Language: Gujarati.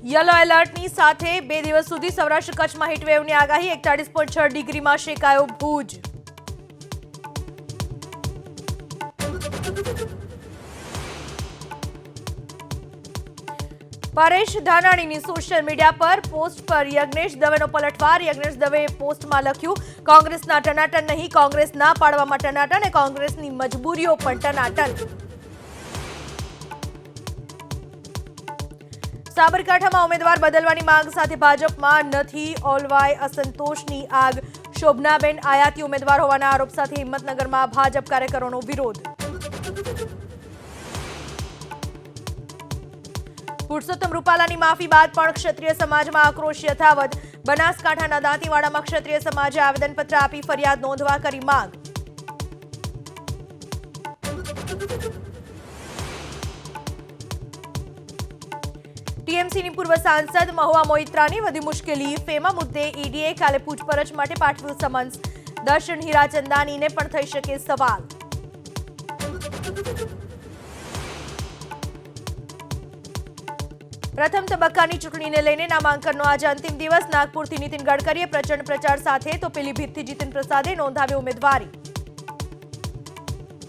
યલો એલર્ટની સાથે 2 દિવસ સુધી સૌરાષ્ટ્ર કચ્છમાં હીટવેવની આગાહી 41.6 ડિગ્રીમાં શેકાયો ભુજ. પરેશ ધાનાણીની સોશિયલ મીડિયા પર પોસ્ટ પર યજ્ઞેશ દવેનો પલટવાર. યજ્ઞેશ દવેએ પોસ્ટમાં લખ્યું, કોંગ્રેસના ટનાટન નહીં, કોંગ્રેસ ના પાડવામાં ટનાટન અને કોંગ્રેસની મજબૂરીઓ પણ ટનાટન. સાબરકાંઠામાં ઉમેદવાર બદલવાની માંગ સાથે ભાજપમાં નથી ઓલવાય અસંતોષની આગ. શોભનાબેન આયાતી ઉમેદવાર હોવાના આરોપ સાથે હિંમતનગરમાં ભાજપ કાર્યકરોનો વિરોધ. પુરુષોત્તમ રૂપાલાની માફી બાદ પણ ક્ષત્રિય સમાજમાં આક્રોશ યથાવત. બનાસકાંઠાના દાંતીવાડામાં ક્ષત્રિય સમાજે આવેદનપત્ર આપી ફરિયાદ નોંધવા કરી માંગ. ટીએમસીની પૂર્વ સાંસદ મહુવા મોઇત્રાની વધી મુશ્કેલી. ફેમા મુદ્દે ઈડીએ કાલે પૂછપરછ માટે પાઠવ્યું સમન્સ. દર્શન હીરાચંદાનીને પણ થઈ શકે સવાલ. પ્રથમ તબક્કાની ચૂંટણીને લઈને નામાંકનનો આજે અંતિમ દિવસ. નાગપુરથી નીતિન ગડકરીએ પ્રચંડ પ્રચાર સાથે તો પીલીભીતથી જીતેન પ્રસાદે નોંધાવી ઉમેદવારી.